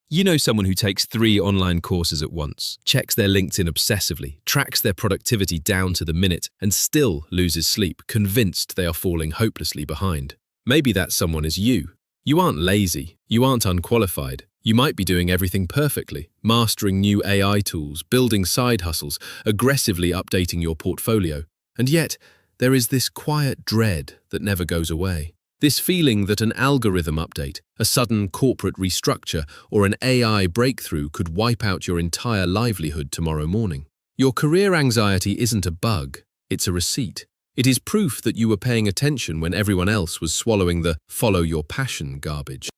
You know someone who takes 3 online courses at once, checks their LinkedIn obsessively, tracks their productivity down to the minute, and still loses sleep, convinced they are falling hopelessly behind. Maybe that someone is you. You aren't lazy, you aren't unqualified. You might be doing everything perfectly, mastering new AI tools, building side hustles, aggressively updating your portfolio. And yet, there is this quiet dread that never goes away. This feeling that an algorithm update, a sudden corporate restructure, or an AI breakthrough could wipe out your entire livelihood tomorrow morning. Your career anxiety isn't a bug, it's a receipt. It is proof that you were paying attention when everyone else was swallowing the follow your passion garbage.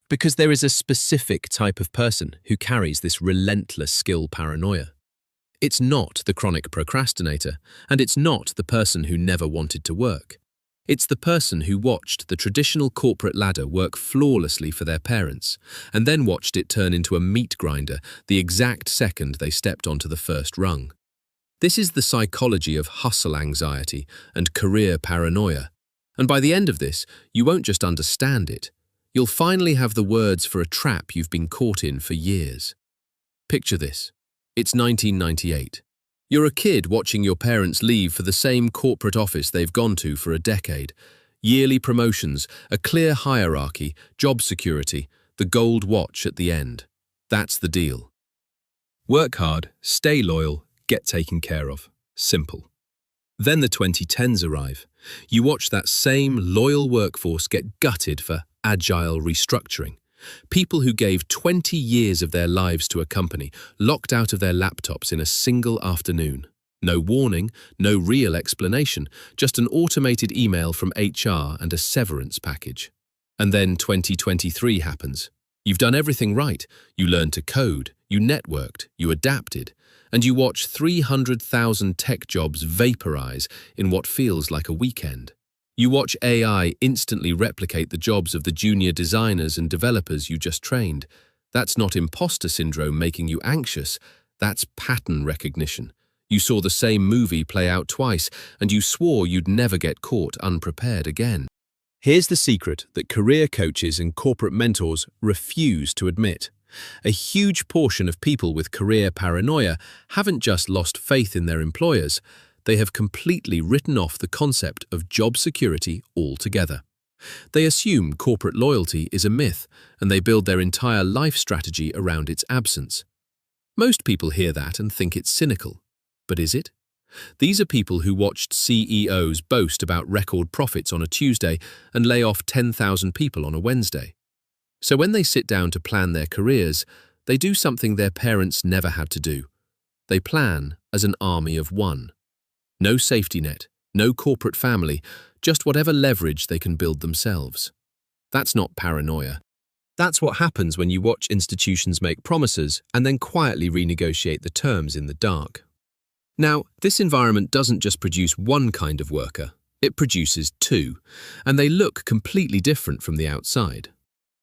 Because there is a specific type of person who carries this relentless skill paranoia. It's not the chronic procrastinator, and it's not the person who never wanted to work. It's the person who watched the traditional corporate ladder work flawlessly for their parents, and then watched it turn into a meat grinder the exact second they stepped onto the first rung. This is the psychology of hustle anxiety and career paranoia, and by the end of this, you won't just understand it, you'll finally have the words for a trap you've been caught in for years. Picture this. It's 1998. You're a kid watching your parents leave for the same corporate office they've gone to for a decade. Yearly promotions, a clear hierarchy, job security, the gold watch at the end. That's the deal. Work hard, stay loyal, get taken care of. Simple. Then the 2010s arrive. You watch that same loyal workforce get gutted for agile restructuring. People who gave 20 years of their lives to a company locked out of their laptops in a single afternoon. No warning, no real explanation, just an automated email from HR and a severance package. And then 2023 happens. You've done everything right. You learned to code, you networked, you adapted, and you watch 300,000 tech jobs vaporize in what feels like a weekend. You watch AI instantly replicate the jobs of the junior designers and developers you just trained. That's not imposter syndrome making you anxious, that's pattern recognition. You saw the same movie play out twice, and you swore you'd never get caught unprepared again. Here's the secret that career coaches and corporate mentors refuse to admit. A huge portion of people with career paranoia haven't just lost faith in their employers, they have completely written off the concept of job security altogether. They assume corporate loyalty is a myth, and they build their entire life strategy around its absence. Most people hear that and think it's cynical. But is it? These are people who watched CEOs boast about record profits on a Tuesday and lay off 10,000 people on a Wednesday. So when they sit down to plan their careers, they do something their parents never had to do. They plan as an army of one. No safety net, no corporate family, just whatever leverage they can build themselves. That's not paranoia. That's what happens when you watch institutions make promises and then quietly renegotiate the terms in the dark. Now, this environment doesn't just produce one kind of worker, it produces two, and they look completely different from the outside.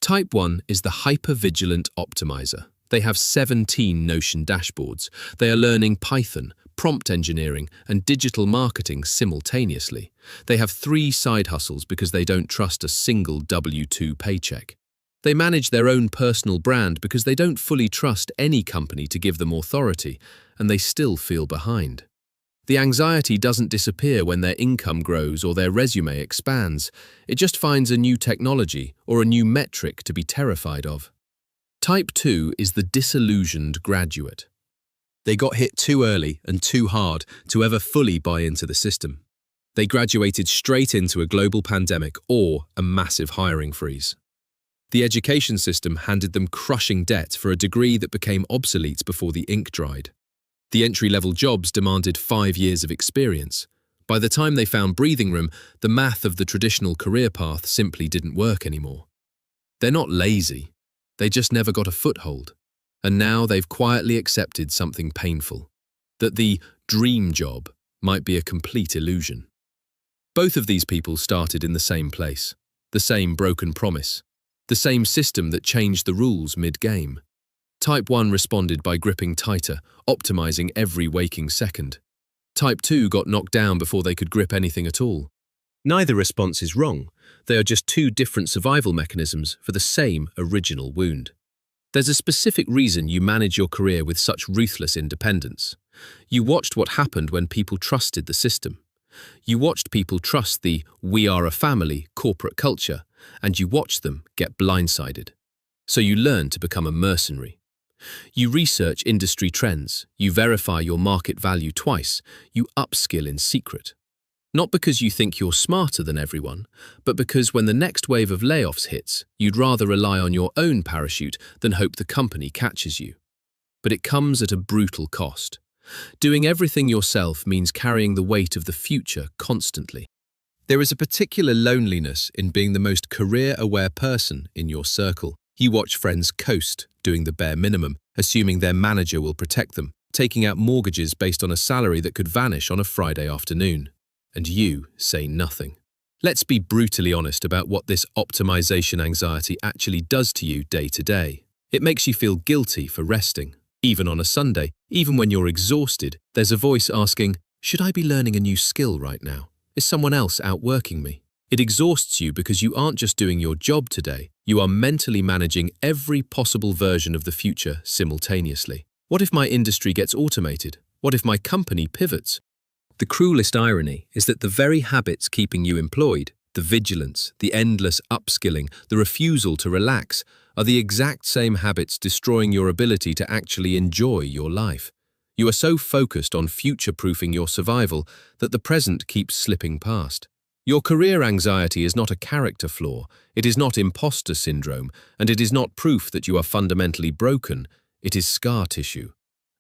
Type 1 is the hypervigilant optimizer. They have 17 Notion dashboards. They are learning Python, prompt engineering, and digital marketing simultaneously. They have 3 side hustles because they don't trust a single W-2 paycheck. They manage their own personal brand because they don't fully trust any company to give them authority, and they still feel behind. The anxiety doesn't disappear when their income grows or their resume expands. It just finds a new technology or a new metric to be terrified of. Type 2 is the disillusioned graduate. They got hit too early and too hard to ever fully buy into the system. They graduated straight into a global pandemic or a massive hiring freeze. The education system handed them crushing debt for a degree that became obsolete before the ink dried. The entry-level jobs demanded 5 years of experience. By the time they found breathing room, the math of the traditional career path simply didn't work anymore. They're not lazy. They just never got a foothold. And now they've quietly accepted something painful, that the dream job might be a complete illusion. Both of these people started in the same place, the same broken promise, the same system that changed the rules mid-game. Type 1 responded by gripping tighter, optimizing every waking second. Type 2 got knocked down before they could grip anything at all. Neither response is wrong. They are just 2 different survival mechanisms for the same original wound. There's a specific reason you manage your career with such ruthless independence. You watched what happened when people trusted the system. You watched people trust the "we are a family" corporate culture, and you watched them get blindsided. So you learn to become a mercenary. You research industry trends, you verify your market value twice, you upskill in secret. Not because you think you're smarter than everyone, but because when the next wave of layoffs hits, you'd rather rely on your own parachute than hope the company catches you. But it comes at a brutal cost. Doing everything yourself means carrying the weight of the future constantly. There is a particular loneliness in being the most career-aware person in your circle. You watch friends coast, doing the bare minimum, assuming their manager will protect them, taking out mortgages based on a salary that could vanish on a Friday afternoon. And you say nothing. Let's be brutally honest about what this optimization anxiety actually does to you day to day. It makes you feel guilty for resting. Even on a Sunday, even when you're exhausted, there's a voice asking, "Should I be learning a new skill right now? Is someone else outworking me?" It exhausts you because you aren't just doing your job today, you are mentally managing every possible version of the future simultaneously. What if my industry gets automated? What if my company pivots? The cruelest irony is that the very habits keeping you employed, the vigilance, the endless upskilling, the refusal to relax, are the exact same habits destroying your ability to actually enjoy your life. You are so focused on future-proofing your survival that the present keeps slipping past. Your career anxiety is not a character flaw, it is not imposter syndrome, and it is not proof that you are fundamentally broken, it is scar tissue.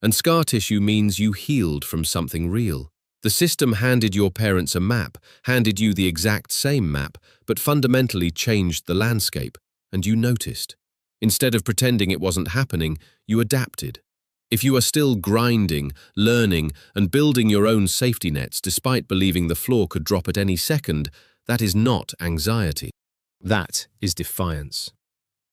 And scar tissue means you healed from something real. The system handed your parents a map, handed you the exact same map, but fundamentally changed the landscape, and you noticed. Instead of pretending it wasn't happening, you adapted. If you are still grinding, learning, and building your own safety nets despite believing the floor could drop at any second, that is not anxiety. That is defiance.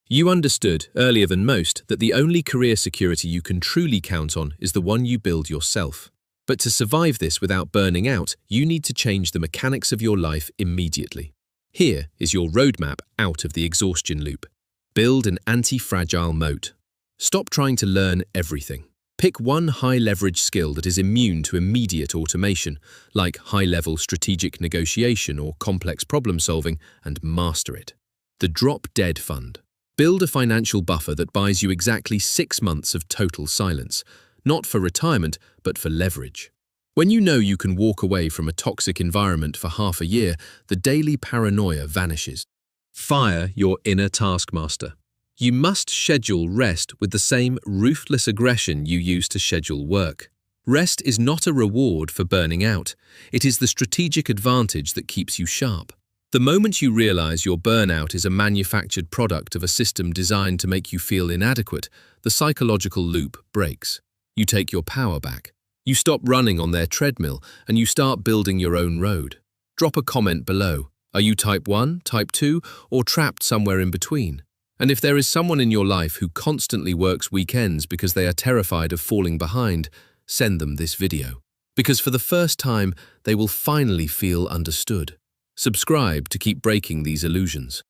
You understood, earlier than most, that the only career security you can truly count on is the one you build yourself. But to survive this without burning out, you need to change the mechanics of your life immediately. Here is your roadmap out of the exhaustion loop. Build an anti-fragile moat. Stop trying to learn everything. Pick one high-leverage skill that is immune to immediate automation, like high-level strategic negotiation or complex problem-solving, and master it. The drop-dead fund. Build a financial buffer that buys you exactly 6 months of total silence, not for retirement, but for leverage. When you know you can walk away from a toxic environment for half a year, the daily paranoia vanishes. Fire your inner taskmaster. You must schedule rest with the same ruthless aggression you use to schedule work. Rest is not a reward for burning out. It is the strategic advantage that keeps you sharp. The moment you realize your burnout is a manufactured product of a system designed to make you feel inadequate, the psychological loop breaks. You take your power back. You stop running on their treadmill and you start building your own road. Drop a comment below. Are you type 1, type 2, or trapped somewhere in between? And if there is someone in your life who constantly works weekends because they are terrified of falling behind, send them this video. Because for the first time, they will finally feel understood. Subscribe to keep breaking these illusions.